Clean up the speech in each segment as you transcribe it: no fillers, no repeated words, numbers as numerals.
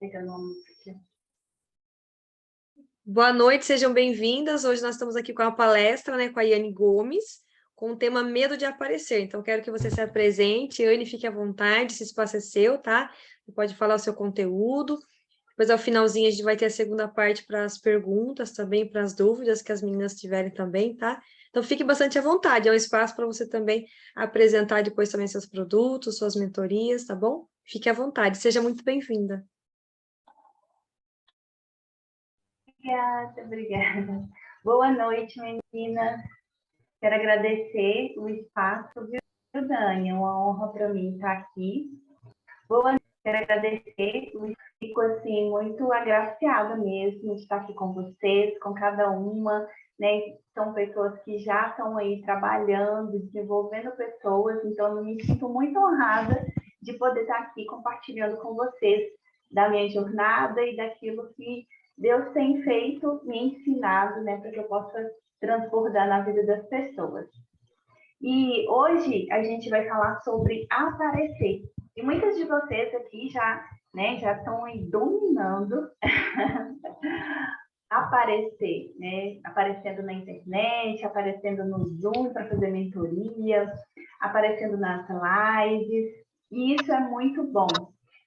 pegando uma música. Boa noite, sejam bem-vindas. Hoje nós estamos aqui com a palestra, né, com a Yane Gomes, com o tema Medo de Aparecer. Então, quero que você se apresente. Yane, fique à vontade, esse espaço é seu, tá? Você pode falar o seu conteúdo. Depois, ao finalzinho, a gente vai ter a segunda parte para as perguntas também, para as dúvidas que as meninas tiverem também, tá? Então, fique bastante à vontade. É um espaço para você também apresentar depois também seus produtos, suas mentorias, tá bom? Fique à vontade. Seja muito bem-vinda. Obrigada. Boa noite, meninas. Quero agradecer o espaço, viu, Dani? É uma honra para mim estar aqui. Boa noite. Quero agradecer. Fico, assim, muito agraciada mesmo de estar aqui com vocês, com cada uma, né? São pessoas que já estão aí trabalhando, desenvolvendo pessoas, então eu me sinto muito honrada de poder estar aqui compartilhando com vocês da minha jornada e daquilo que Deus tem feito, me ensinado, né, para que eu possa transbordar na vida das pessoas. E hoje a gente vai falar sobre aparecer. E muitas de vocês aqui já, né, já estão aí dominando aparecer, né? Aparecendo na internet, aparecendo no Zoom para fazer mentoria, aparecendo nas lives. E isso é muito bom,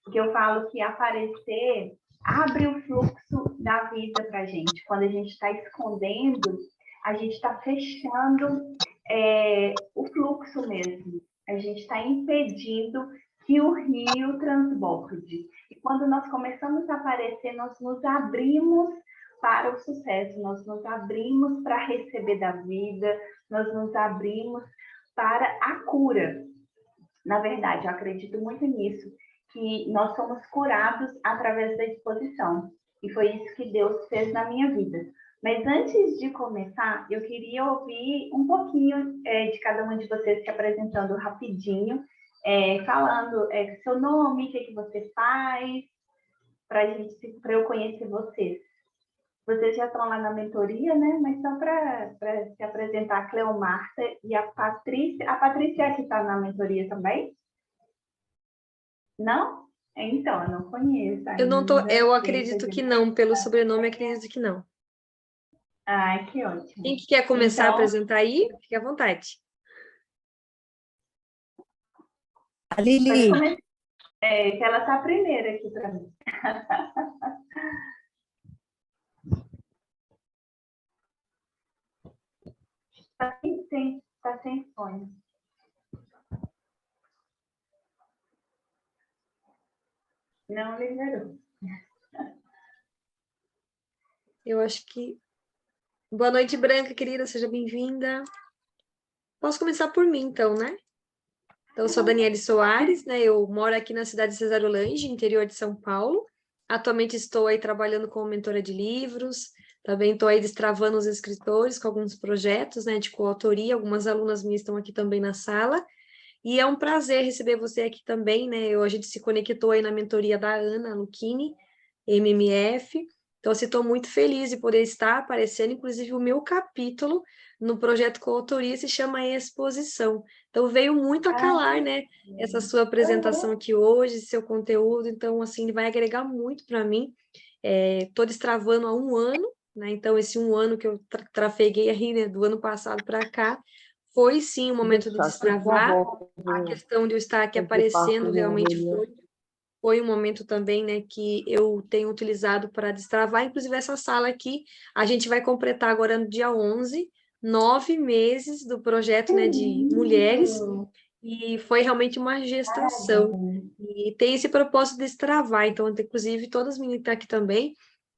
porque eu falo que aparecer abre o fluxo da vida para a gente. Quando a gente está escondendo, a gente está fechando o fluxo mesmo. A gente está impedindo que o rio transborde. E quando nós começamos a aparecer, nós nos abrimos para o sucesso, nós nos abrimos para receber da vida, nós nos abrimos para a cura. Na verdade, eu acredito muito nisso, que nós somos curados através da exposição. E foi isso que Deus fez na minha vida. Mas antes de começar, eu queria ouvir um pouquinho de cada uma de vocês se apresentando rapidinho, falando seu nome, o que você faz, para eu conhecer vocês. Vocês já estão lá na mentoria, né? Mas só para se apresentar, a Cleomarta e a Patrícia. A Patrícia é que está na mentoria também? Não? Então, eu não conheço ainda. Eu acredito que não, pelo sobrenome, acredito que não. Ai, que ótimo. Quem que quer começar a Então, apresentar aí? Fique à vontade. A Lili. Que ela está primeiro aqui para mim. Está sem fone. Não liberou. Eu acho que... Boa noite, Branca, querida, seja bem-vinda. Posso começar por mim, então, né? Então, eu sou a Daniele Soares, né? Eu moro aqui na cidade de Cesarolange, interior de São Paulo. Atualmente estou aí trabalhando como mentora de livros, também estou aí destravando os escritores com alguns projetos, né, de coautoria. Algumas alunas minhas estão aqui também na sala. E é um prazer receber você aqui também, né? A gente se conectou aí na mentoria da Ana Lucchini, MMF. Então, assim, estou muito feliz de poder estar aparecendo, inclusive o meu capítulo no projeto Coautoria se chama Exposição. Então, veio muito a calar, né? Essa sua apresentação aqui hoje, seu conteúdo. Então, assim, ele vai agregar muito para mim. Estou destravando há um ano, né? Então, esse um ano que eu trafeguei aí, né, do ano passado para cá, foi sim o momento de destravar. A questão de eu estar aqui aparecendo realmente foi um momento também, né, que eu tenho utilizado para destravar. Inclusive, essa sala aqui, a gente vai completar agora no dia 11, 9 meses do projeto, né, de mulheres, e foi realmente uma gestação. E tem esse propósito de destravar. Então, inclusive, todas as meninas que estão aqui também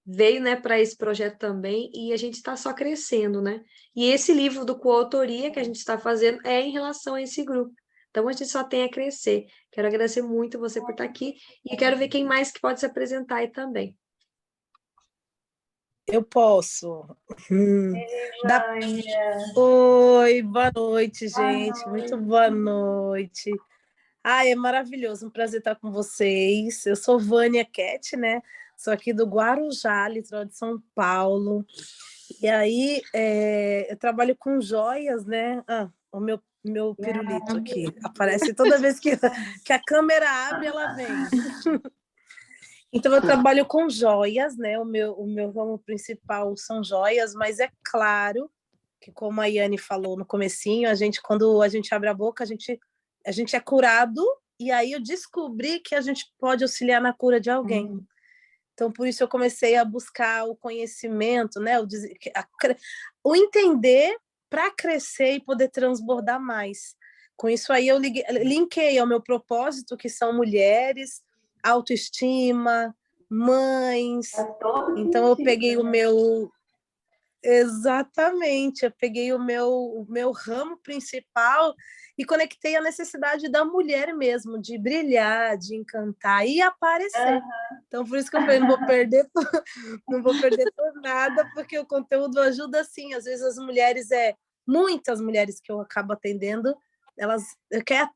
veio, né, para esse projeto também, e a gente está só crescendo, né? E esse livro do coautoria que a gente está fazendo é em relação a esse grupo. Então, a gente só tem a crescer. Quero agradecer muito você por estar aqui e quero ver quem mais que pode se apresentar aí também. Eu posso. Vânia. Oi, boa noite, gente. Muito boa noite. Ai, é maravilhoso, um prazer estar com vocês. Eu sou Vânia Cat, né? Sou aqui do Guarujá, litoral de São Paulo. E aí, eu trabalho com joias, né? O meu pirulito aqui aparece toda vez que a câmera abre, ela vem. Então, eu trabalho com joias, né? O meu ramo principal são joias, mas é claro que, como a Yane falou no comecinho, quando a gente abre a boca, a gente é curado, e aí eu descobri que a gente pode auxiliar na cura de alguém. Então, por isso eu comecei a buscar o conhecimento, né? O entender para crescer e poder transbordar mais. Com isso aí, eu linkei ao meu propósito, que são mulheres, autoestima, mães. Faz todo Então, eu peguei sentido, o né? meu. Exatamente, eu peguei o meu ramo principal e conectei a necessidade da mulher mesmo, de brilhar, de encantar e aparecer. Então, por isso que eu falei, não vou perder, não vou perder por nada, porque o conteúdo ajuda sim. Às vezes as mulheres, muitas mulheres que eu acabo atendendo, elas quer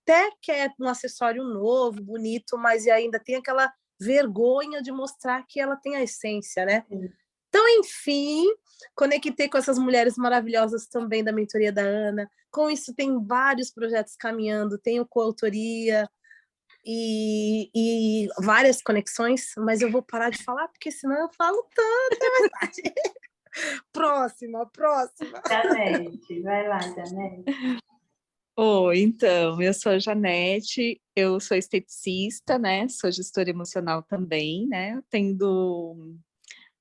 um acessório novo, bonito, mas ainda tem aquela vergonha de mostrar que ela tem a essência, né? Sim. Então, enfim, conectei com essas mulheres maravilhosas também da mentoria da Ana. Com isso, tem vários projetos caminhando, tenho coautoria e várias conexões, mas eu vou parar de falar, porque senão eu falo tanto, é mais tarde. Próxima. Janete, vai lá, Janete. Oi, então, eu sou a Janete, eu sou esteticista, né? Sou gestora emocional também, né? Tendo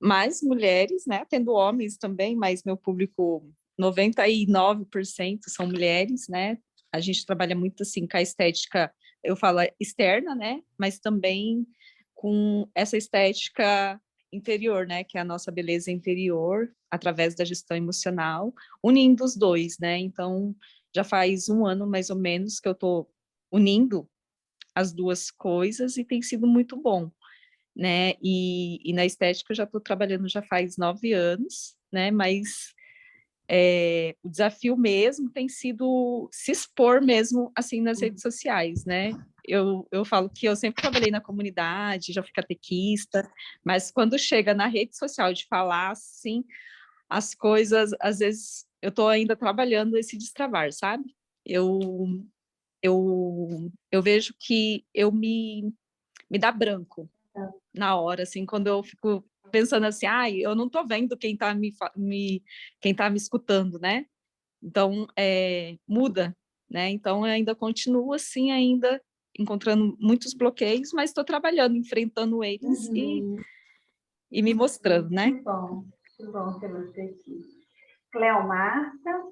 mais mulheres, né? Tendo homens também, mas meu público, 99% são mulheres, né? A gente trabalha muito assim com a estética, eu falo externa, né? Mas também com essa estética interior, né? Que é a nossa beleza interior, através da gestão emocional, unindo os dois, né? Então, já faz um ano mais ou menos que eu tô unindo as duas coisas e tem sido muito bom, né? E na estética eu já estou trabalhando já faz 9 anos, né? Mas o desafio mesmo tem sido se expor mesmo assim nas redes sociais, né? Eu falo que eu sempre trabalhei na comunidade, já fui catequista, mas quando chega na rede social de falar assim, as coisas, às vezes eu estou ainda trabalhando esse destravar, sabe? Eu vejo que me dá branco na hora, assim, quando eu fico pensando assim, eu não tô vendo quem tá quem tá me escutando, né? Então, muda, né? Então, eu ainda continuo assim, ainda encontrando muitos bloqueios, mas estou trabalhando, enfrentando eles e me mostrando, né? Que bom ter você aqui. Cleomarta,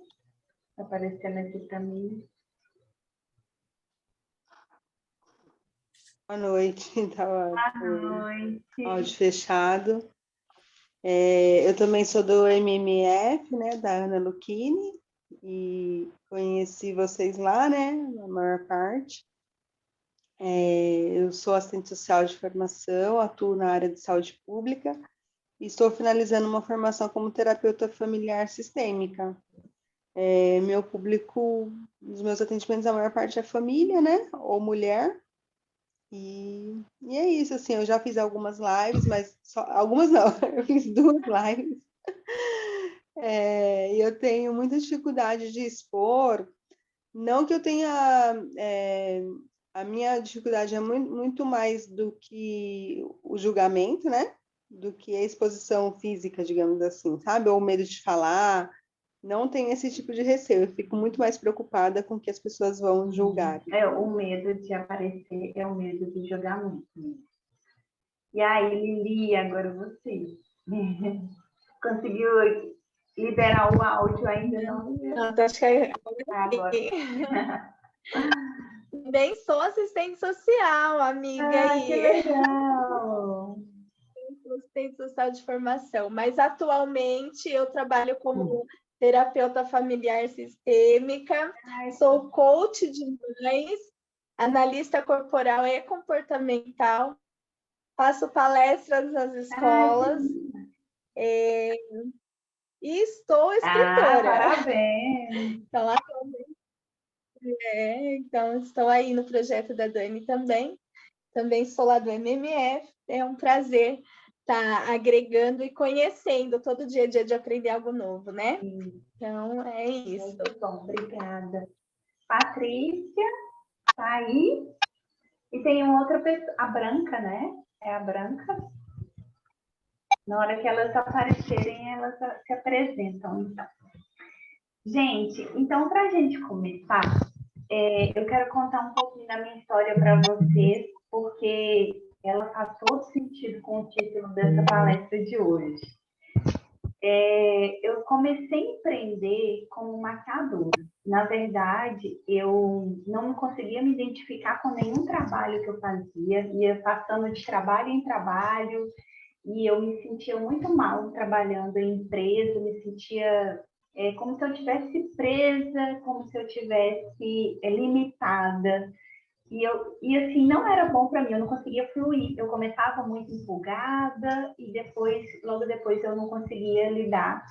tá aparecendo aqui para mim. Boa noite, estava Boa noite. áudio fechado. Eu também sou do MMF, né, da Ana Lucchini, e conheci vocês lá, né, na maior parte. Eu sou assistente social de formação, atuo na área de saúde pública e estou finalizando uma formação como terapeuta familiar sistêmica. Meu público, os meus atendimentos, a maior parte é família, né, ou mulher. E é isso, assim, eu já fiz algumas lives, mas algumas não, eu fiz 2 lives. E eu tenho muita dificuldade de expor, não que eu tenha, a minha dificuldade é muito mais do que o julgamento, né? Do que a exposição física, digamos assim, sabe? Ou o medo de falar, não tenho esse tipo de receio, eu fico muito mais preocupada com o que as pessoas vão julgar. O medo de aparecer é o medo de julgamento. E aí, Lili, agora você. Conseguiu liberar o áudio ainda não? Não, acho que Agora. Também sou assistente social, amiga. Que legal! Sou assistente social de formação, mas atualmente eu trabalho como terapeuta familiar sistêmica, sou coach de mães, analista corporal e comportamental, faço palestras nas escolas e estou escritora. Parabéns! Então, então, estou aí no projeto da Dani também. Também sou lá do MMF. É um prazer estar agregando e conhecendo. Todo dia é dia de aprender algo novo, né? Sim. Então, é isso. Muito bom, obrigada. Patrícia, tá aí? E tem uma outra pessoa, a Branca, né? É a Branca. Na hora que elas aparecerem, elas se apresentam, então. Gente, então, para a gente começar, eu quero contar um pouquinho da minha história para vocês, porque ela faz todo sentido com o título dessa palestra de hoje. Eu comecei a empreender como maquiadora. Na verdade, eu não conseguia me identificar com nenhum trabalho que eu fazia, ia passando de trabalho em trabalho, e eu me sentia muito mal trabalhando em empresa, me sentia como se eu estivesse presa, como se eu estivesse limitada. E assim, não era bom para mim, eu não conseguia fluir. Eu começava muito empolgada e logo depois eu não conseguia lidar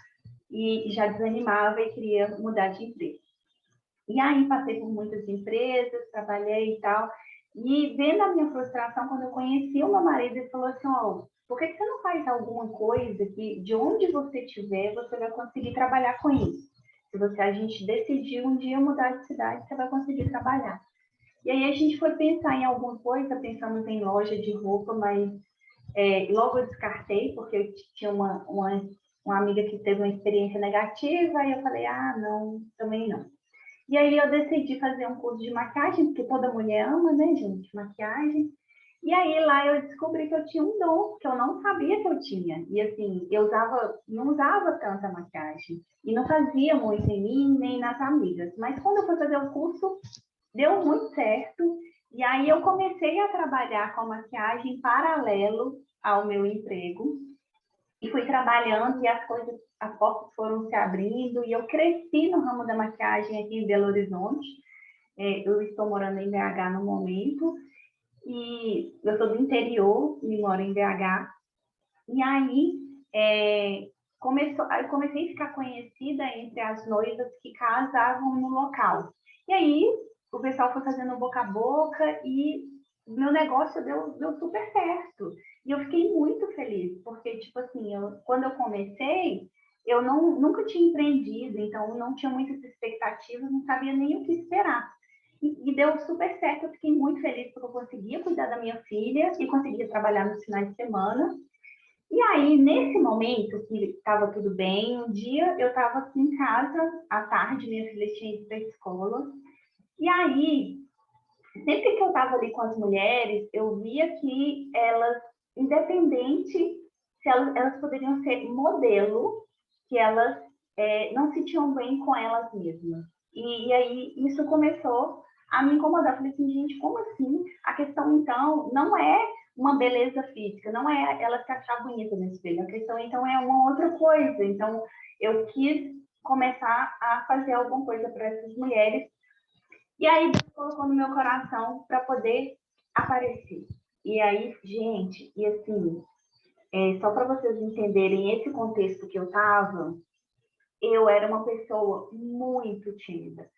e já desanimava e queria mudar de emprego. E aí passei por muitas empresas, trabalhei e tal, e vendo a minha frustração, quando eu conheci o meu marido, ele falou assim, por que você não faz alguma coisa que de onde você estiver, você vai conseguir trabalhar com isso? Se a gente decidir um dia mudar de cidade, você vai conseguir trabalhar. E aí a gente foi pensar em alguma coisa, pensamos em loja de roupa, mas logo eu descartei, porque eu tinha uma amiga que teve uma experiência negativa, e eu falei, não, também não. E aí eu decidi fazer um curso de maquiagem, porque toda mulher ama, né, gente, maquiagem. E aí lá eu descobri que eu tinha um dom, que eu não sabia que eu tinha. E assim, não usava tanta maquiagem. E não fazia muito em mim, nem nas amigas. Mas quando eu fui fazer o curso, deu muito certo. E aí eu comecei a trabalhar com a maquiagem em paralelo ao meu emprego. E fui trabalhando e as portas foram se abrindo. E eu cresci no ramo da maquiagem aqui em Belo Horizonte. Eu estou morando em BH no momento. E eu sou do interior e moro em BH. E aí eu comecei a ficar conhecida entre as noivas que casavam no local. E aí o pessoal foi fazendo boca a boca e meu negócio deu super certo. E eu fiquei muito feliz, porque, tipo assim, quando eu comecei, eu nunca tinha empreendido, então não tinha muitas expectativas, não sabia nem o que esperar. E deu super certo, eu fiquei muito feliz porque eu conseguia cuidar da minha filha e conseguia trabalhar nos finais de semana. E aí, nesse momento que estava tudo bem, um dia eu estava aqui em casa, à tarde, minha filha tinha ido para a escola, e aí, sempre que eu estava ali com as mulheres, eu via que elas, independente se elas poderiam ser modelo, que elas não se tinham bem com elas mesmas. E aí, isso começou a me incomodar. Eu falei assim, gente, como assim? A questão, então, não é uma beleza física, não é ela se achar bonita no espelho. A questão, então, é uma outra coisa. Então, eu quis começar a fazer alguma coisa para essas mulheres. E aí, Deus colocou no meu coração para poder aparecer. E aí, gente, e assim, só para vocês entenderem esse contexto que eu estava, eu era uma pessoa muito tímida.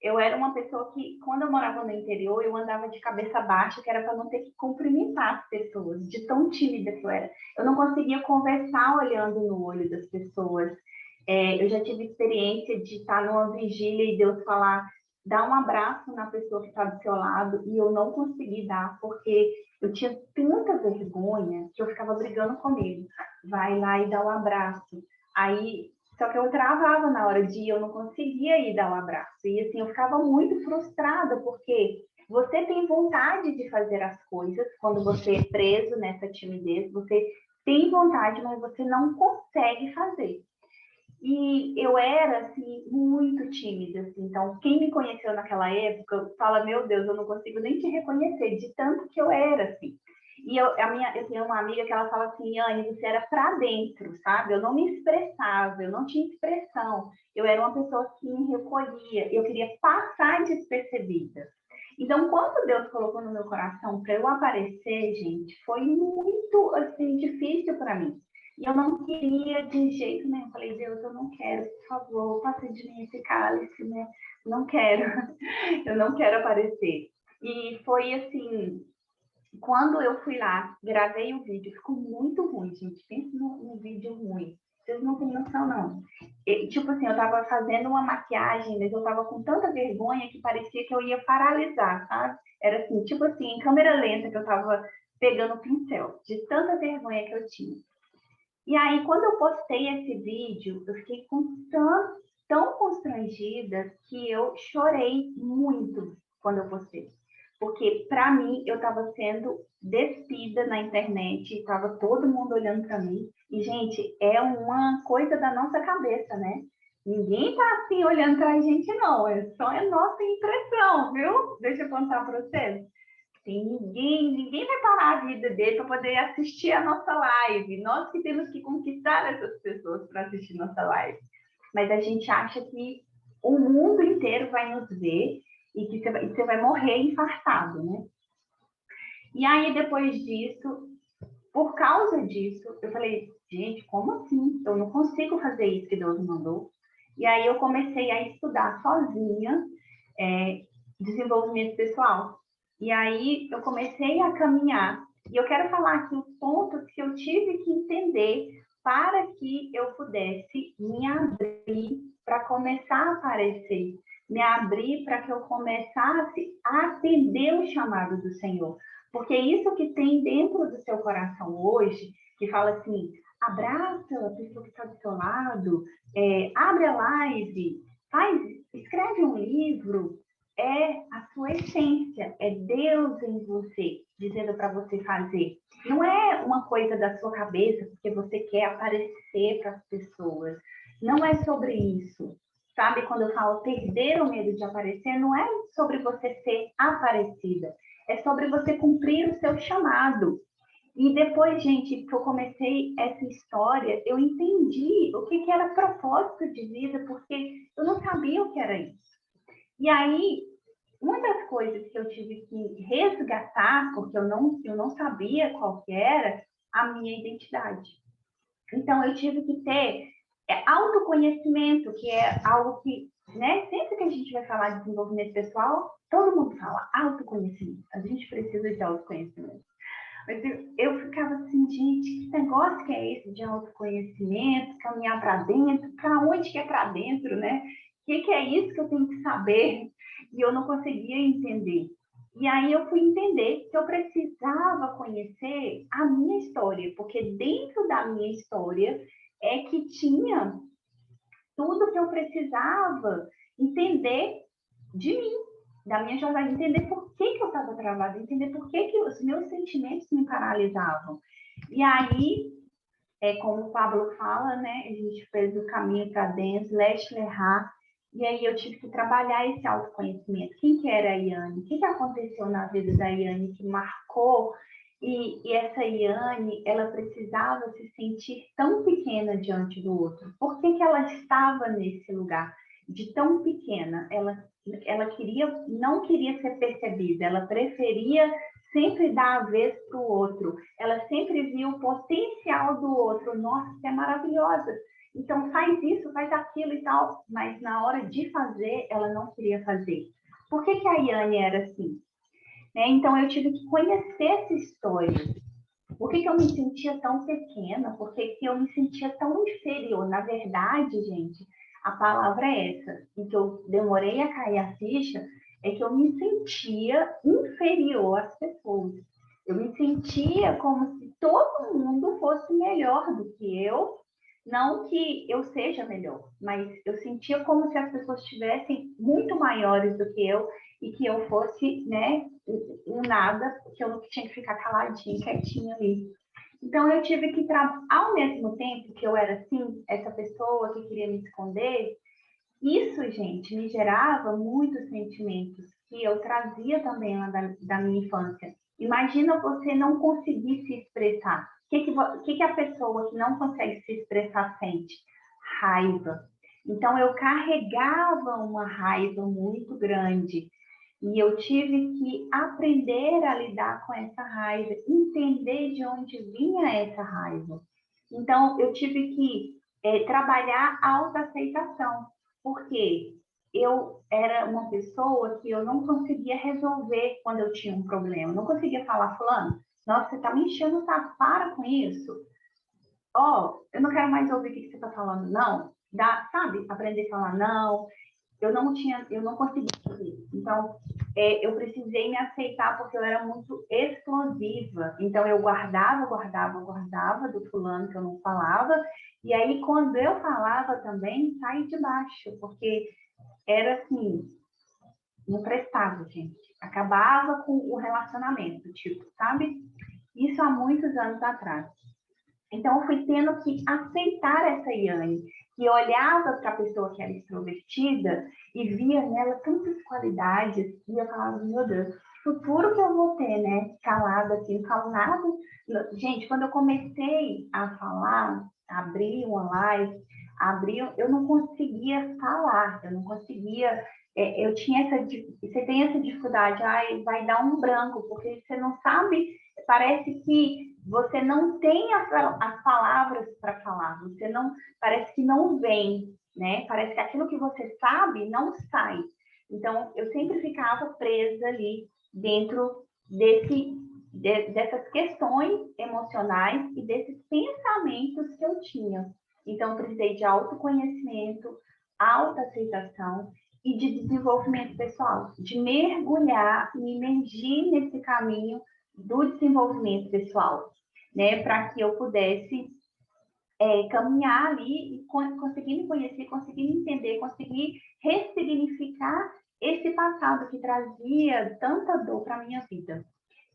Eu era uma pessoa que, quando eu morava no interior, eu andava de cabeça baixa, que era para não ter que cumprimentar as pessoas, de tão tímida que eu era. Eu não conseguia conversar olhando no olho das pessoas. Eu já tive experiência de estar numa vigília e Deus falar, dá um abraço na pessoa que está do seu lado, e eu não consegui dar, porque eu tinha tanta vergonha que eu ficava brigando comigo. Vai lá e dá um abraço. Aí, só que eu travava na hora de ir, eu não conseguia ir dar um abraço. E assim, eu ficava muito frustrada, porque você tem vontade de fazer as coisas quando você é preso nessa timidez, você tem vontade, mas você não consegue fazer. E eu era, assim, muito tímida, assim. Então, quem me conheceu naquela época fala, meu Deus, eu não consigo nem te reconhecer, de tanto que eu era, assim. E eu tenho uma amiga que ela fala assim, Anne, você era para dentro, sabe? Eu não me expressava, eu não tinha expressão. Eu era uma pessoa que me recolhia, eu queria passar despercebida. Então, quando Deus colocou no meu coração para eu aparecer, gente, foi muito, assim, difícil para mim. E eu não queria de jeito nenhum. Eu falei, Deus, eu não quero, por favor, passe de mim esse cálice, né? Não quero, eu não quero aparecer. E foi assim, quando eu fui lá, gravei o vídeo, ficou muito ruim, gente. Pensa num vídeo ruim. Vocês não têm noção, não. Tipo assim, eu tava fazendo uma maquiagem, mas eu tava com tanta vergonha que parecia que eu ia paralisar, sabe? Era assim, tipo assim, em câmera lenta que eu tava pegando o pincel, de tanta vergonha que eu tinha. E aí, quando eu postei esse vídeo, eu fiquei tão constrangida que eu chorei muito quando eu postei. Porque, para mim, eu estava sendo despida na internet, estava todo mundo olhando para mim. E, gente, é uma coisa da nossa cabeça, né? Ninguém está assim olhando para a gente, não. É só a nossa impressão, viu? Deixa eu contar para vocês. Sim, ninguém vai parar a vida dele para poder assistir a nossa live. Nós que temos que conquistar essas pessoas para assistir nossa live. Mas a gente acha que o mundo inteiro vai nos ver e que você vai morrer infartado, né? E aí, depois disso, por causa disso, eu falei, gente, como assim? Eu não consigo fazer isso que Deus me mandou. E aí eu comecei a estudar sozinha desenvolvimento pessoal. E aí eu comecei a caminhar. E eu quero falar aqui os pontos que eu tive que entender para que eu pudesse me abrir para começar a aparecer, me abrir para que eu começasse a atender o chamado do Senhor. Porque isso que tem dentro do seu coração hoje, que fala assim, abraça a pessoa que está do seu lado, abre a live, escreve um livro, é a sua essência, é Deus em você, dizendo para você fazer. Não é uma coisa da sua cabeça, porque você quer aparecer para as pessoas. Não é sobre isso. Sabe, quando eu falo perder o medo de aparecer, não é sobre você ser aparecida. É sobre você cumprir o seu chamado. E depois, gente, que eu comecei essa história, eu entendi o que era propósito de vida, porque eu não sabia o que era isso. E aí, uma das coisas que eu tive que resgatar, porque eu não sabia qual que era, a minha identidade. Então, eu tive que ter autoconhecimento, que é algo que, né, sempre que a gente vai falar de desenvolvimento pessoal, todo mundo fala autoconhecimento. A gente precisa de autoconhecimento. Mas eu ficava assim, gente, que negócio que é esse de autoconhecimento, caminhar para dentro, para onde que é para dentro, né? O que é isso que eu tenho que saber? E eu não conseguia entender. E aí eu fui entender que eu precisava conhecer a minha história, porque dentro da minha história é que tinha tudo que eu precisava entender de mim, da minha jornada, entender por que eu estava travada, entender por que os meus sentimentos me paralisavam. E aí, como o Pablo fala, né, a gente fez o caminho para dentro, leste errar, e aí eu tive que trabalhar esse autoconhecimento. Quem que era a Iane? O que aconteceu na vida da Iane que marcou? E essa Iane, ela precisava se sentir tão pequena diante do outro. Por que ela estava nesse lugar de tão pequena? Ela não queria ser percebida, ela preferia sempre dar a vez para o outro. Ela sempre viu o potencial do outro. Nossa, você é maravilhosa. Então, faz isso, faz aquilo e tal. Mas na hora de fazer, ela não queria fazer. Por que a Iane era assim? Então, eu tive que conhecer essa história. Por que eu me sentia tão pequena? Por que eu me sentia tão inferior? Na verdade, gente, a palavra é essa. E que eu demorei a cair a ficha, é que eu me sentia inferior às pessoas. Eu me sentia como se todo mundo fosse melhor do que eu. Não que eu seja melhor, mas eu sentia como se as pessoas estivessem muito maiores do que eu e que eu fosse, né, um nada, que eu tinha que ficar caladinha, quietinha ali. Então, eu tive que, ao mesmo tempo que eu era assim, essa pessoa que queria me esconder, isso, gente, me gerava muitos sentimentos que eu trazia também lá da minha infância. Imagina você não conseguir se expressar. O que a pessoa que não consegue se expressar sente? Raiva. Então, eu carregava uma raiva muito grande. E eu tive que aprender a lidar com essa raiva, entender de onde vinha essa raiva. Então, eu tive que trabalhar a autoaceitação, porque eu era uma pessoa que eu não conseguia resolver quando eu tinha um problema. Eu não conseguia falar, fulano, nossa, você está me enchendo o saco, para com isso. Eu não quero mais ouvir o que você está falando, não. Sabe, aprender a falar não. Eu não conseguia fazer. Então, eu precisei me aceitar porque eu era muito explosiva. Então, eu guardava do fulano que eu não falava. E aí, quando eu falava também, saí de baixo, porque era assim, não prestava, gente. Acabava com o relacionamento, tipo, sabe? Isso há muitos anos atrás. Então, eu fui tendo que aceitar essa Yane, que olhava para a pessoa que era extrovertida e via nela tantas qualidades, e eu falava, meu Deus, futuro que eu vou ter, né? Calada aqui, não falo nada. Gente, quando eu comecei a falar, abrir uma live, eu não conseguia falar, eu não conseguia. Eu tinha você tem essa dificuldade, vai dar um branco, porque você não sabe, parece que você não tem as palavras para falar, você não, parece que não vem, né? Parece que aquilo que você sabe não sai. Então, eu sempre ficava presa ali dentro dessas questões emocionais e desses pensamentos que eu tinha. Então, eu precisei de autoconhecimento, autoaceitação e de desenvolvimento pessoal, de mergulhar e imergir nesse caminho do desenvolvimento pessoal, né, para que eu pudesse caminhar ali e conseguir me conhecer, conseguir me entender, conseguir ressignificar esse passado que trazia tanta dor para a minha vida.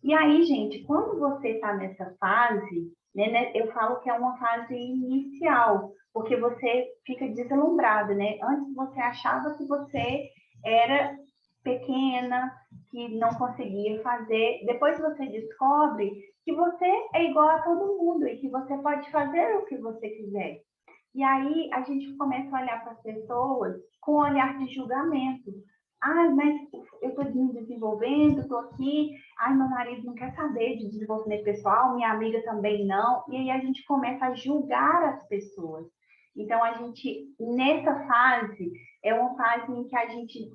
E aí, gente, quando você está nessa fase, né, eu falo que é uma fase inicial, porque você fica deslumbrada, né? Antes você achava que você era pequena, que não conseguia fazer. Depois você descobre que você é igual a todo mundo e que você pode fazer o que você quiser. E aí a gente começa a olhar para as pessoas com um olhar de julgamento. Ai, mas eu estou me desenvolvendo, estou aqui. Ai, meu marido não quer saber de desenvolvimento pessoal, minha amiga também não. E aí a gente começa a julgar as pessoas. Então, a gente, nessa fase, é uma fase em que a gente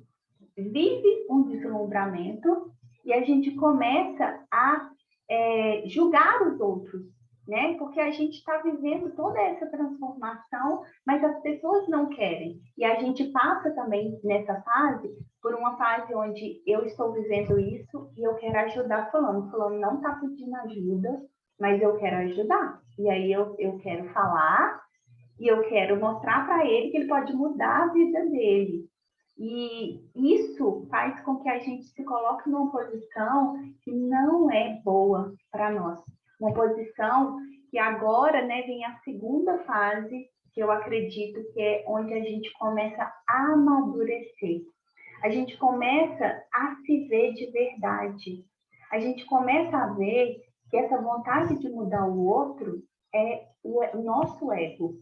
vive um deslumbramento e a gente começa a julgar os outros, né? Porque a gente está vivendo toda essa transformação, mas as pessoas não querem. E a gente passa também nessa fase por uma fase onde eu estou vivendo isso e eu quero ajudar fulano. Fulano não está pedindo ajuda, mas eu quero ajudar. E aí eu quero falar e eu quero mostrar para ele que ele pode mudar a vida dele. E isso faz com que a gente se coloque numa posição que não é boa para nós. Uma posição que agora, né, vem a segunda fase, que eu acredito que é onde a gente começa a amadurecer. A gente começa a se ver de verdade. A gente começa a ver que essa vontade de mudar o outro é o nosso ego.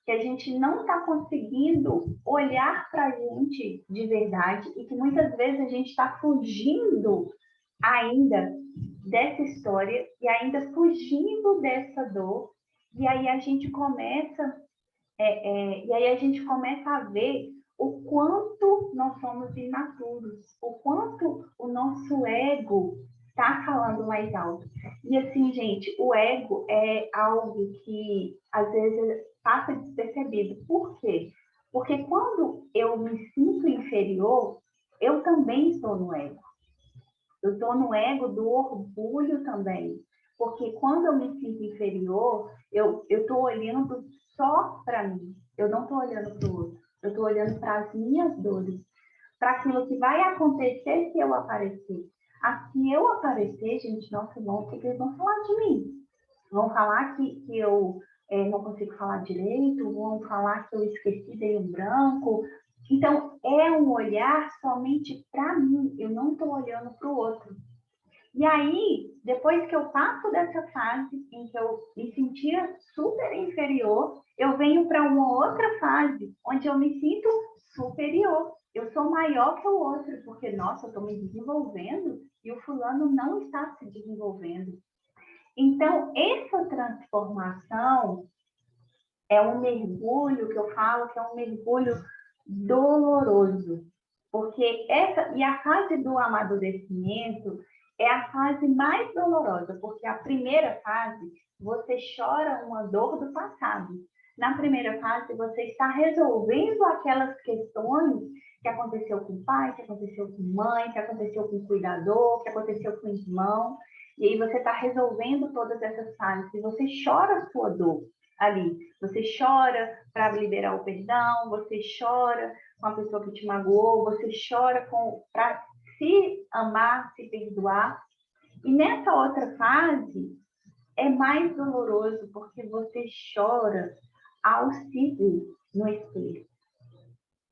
Que a gente não está conseguindo olhar para a gente de verdade e que muitas vezes a gente está fugindo ainda dessa história e ainda fugindo dessa dor. E aí a gente começa a ver o quanto nós somos imaturos, o quanto o nosso ego está falando mais alto. E assim, gente, o ego é algo que às vezes passa despercebido. Por quê? Porque quando eu me sinto inferior, eu também estou no ego. Eu estou no ego do orgulho também. Porque quando eu me sinto inferior, eu estou olhando só para mim. Eu não estou olhando para o outro. Eu estou olhando para as minhas dores. Para aquilo que vai acontecer se eu aparecer. Se eu aparecer, gente, nossa, o que eles vão falar de mim? Vão falar que eu não consigo falar direito, vão falar que eu esqueci, dei um branco. Então, é um olhar somente para mim, eu não estou olhando para o outro. E aí, depois que eu passo dessa fase em que eu me sentia super inferior, eu venho para uma outra fase, onde eu me sinto superior. Eu sou maior que o outro, porque, nossa, eu estou me desenvolvendo e o fulano não está se desenvolvendo. Então, essa transformação é um mergulho que eu falo que é um mergulho doloroso, porque a fase do amadurecimento é a fase mais dolorosa, porque a primeira fase você chora uma dor do passado. Na primeira fase você está resolvendo aquelas questões que aconteceu com o pai, que aconteceu com mãe, que aconteceu com o cuidador, que aconteceu com o irmão. E aí você está resolvendo todas essas fases. E você chora a sua dor ali. Você chora para liberar o perdão, você chora com a pessoa que te magoou, você chora para se amar, se perdoar. E nessa outra fase, é mais doloroso, porque você chora ao se ver no espelho.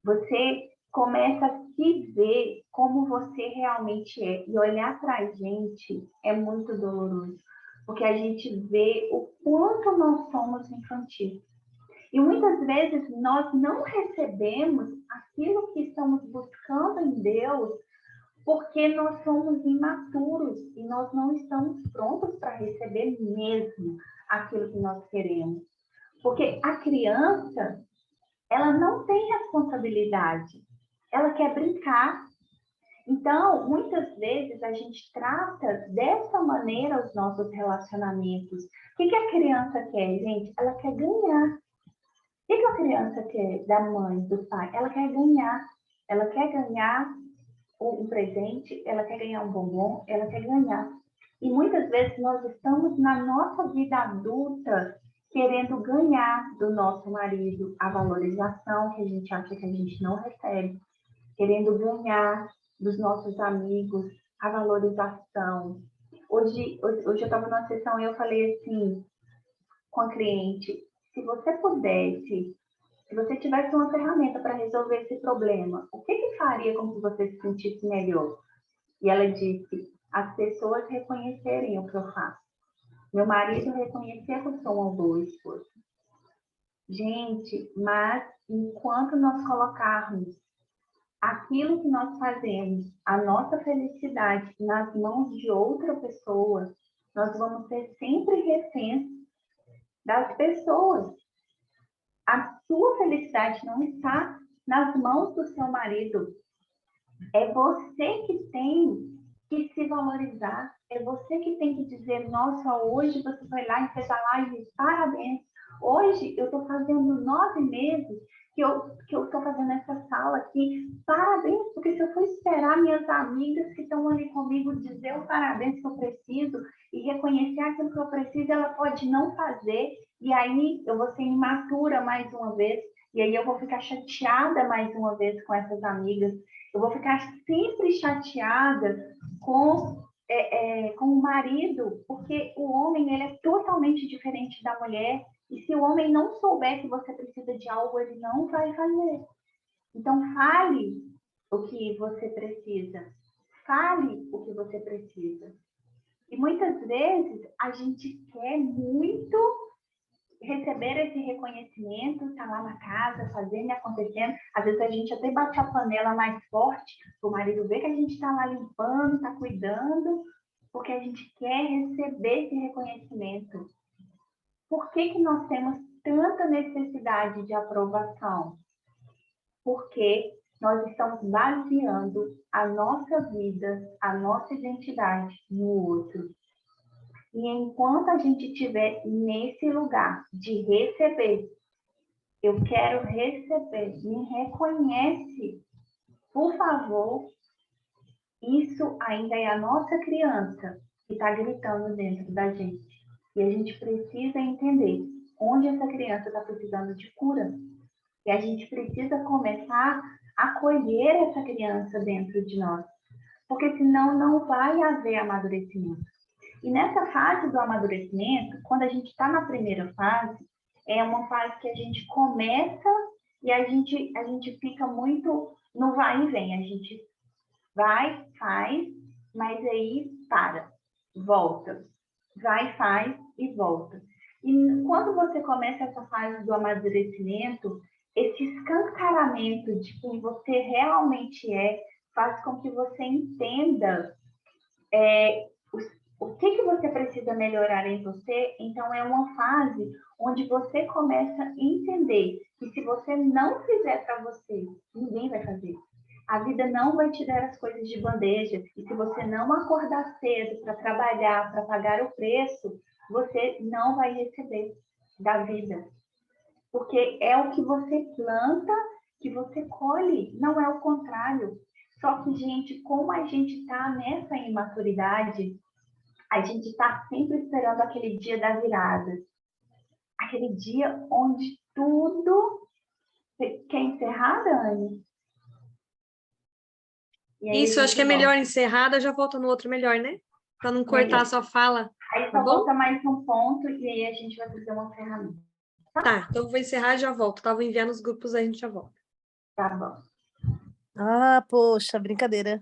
Você começa a se ver como você realmente é. E olhar para a gente é muito doloroso, porque a gente vê o quanto nós somos infantis. E muitas vezes nós não recebemos aquilo que estamos buscando em Deus, porque nós somos imaturos e nós não estamos prontos para receber mesmo aquilo que nós queremos. Porque a criança, ela não tem responsabilidade, ela quer brincar. Então, muitas vezes a gente trata dessa maneira os nossos relacionamentos. O que a criança quer, gente? Ela quer ganhar. O que a criança quer da mãe, do pai? Ela quer ganhar. Ela quer ganhar um presente, ela quer ganhar um bombom, ela quer ganhar. E muitas vezes nós estamos na nossa vida adulta querendo ganhar do nosso marido a valorização que a gente acha que a gente não recebe, querendo ganhar dos nossos amigos a valorização. Hoje eu estava numa sessão e eu falei assim com a cliente, se você pudesse, se você tivesse uma ferramenta para resolver esse problema, o que faria com que você se sentisse melhor? E ela disse, as pessoas reconhecerem o que eu faço. Meu marido reconhecer que eu sou uma boa esposa. Gente, mas enquanto nós colocarmos aquilo que nós fazemos, a nossa felicidade, nas mãos de outra pessoa, nós vamos ser sempre reféns das pessoas. A sua felicidade não está nas mãos do seu marido. É você que tem que se valorizar. É você que tem que dizer, nossa, hoje você foi lá e fez a live, parabéns. Hoje eu estou fazendo 9 meses que eu estou fazendo essa sala aqui. Parabéns, porque se eu for esperar minhas amigas que estão ali comigo dizer o parabéns que eu preciso e reconhecer aquilo que eu preciso, ela pode não fazer. E aí eu vou ser imatura mais uma vez. E aí eu vou ficar chateada mais uma vez com essas amigas. Eu vou ficar sempre chateada com o marido, porque o homem ele é totalmente diferente da mulher. E se o homem não souber que você precisa de algo, ele não vai fazer. Então, fale o que você precisa. Fale o que você precisa. E muitas vezes a gente quer muito receber esse reconhecimento, estar lá na casa, fazendo e acontecendo. Às vezes a gente até bate a panela mais forte, o marido vê que a gente está lá limpando, está cuidando, porque a gente quer receber esse reconhecimento. Por que nós temos tanta necessidade de aprovação? Porque nós estamos baseando a nossa vida, a nossa identidade no outro. E enquanto a gente estiver nesse lugar de receber, eu quero receber, me reconhece, por favor, isso ainda é a nossa criança que está gritando dentro da gente. E a gente precisa entender onde essa criança está precisando de cura. E a gente precisa começar a acolher essa criança dentro de nós. Porque senão não vai haver amadurecimento. E nessa fase do amadurecimento, quando a gente está na primeira fase, é uma fase que a gente começa e a gente fica muito no vai e vem. A gente vai, faz, mas aí para, volta. Vai, faz e volta. E quando você começa essa fase do amadurecimento, esse escancaramento de quem você realmente faz com que você entenda o que você precisa melhorar em você. Então, é uma fase onde você começa a entender que se você não fizer para você, ninguém vai fazer. A vida não vai te dar as coisas de bandeja. E se você não acordar cedo para trabalhar, para pagar o preço, você não vai receber da vida. Porque é o que você planta que você colhe, não é o contrário. Só que, gente, como a gente está nessa imaturidade, a gente está sempre esperando aquele dia da virada. Aquele dia onde tudo... Você quer encerrar, Dani? E aí Isso, a acho que é gente melhor volta. encerrada, já volta no outro melhor, né? Para não cortar a sua fala. Aí Tá só bom? volta mais um ponto e aí a gente vai fazer uma ferramenta. Tá, então eu vou encerrar e já volto. Tá, vou enviar nos grupos, aí a gente já volta. Tá bom. Ah, poxa, brincadeira.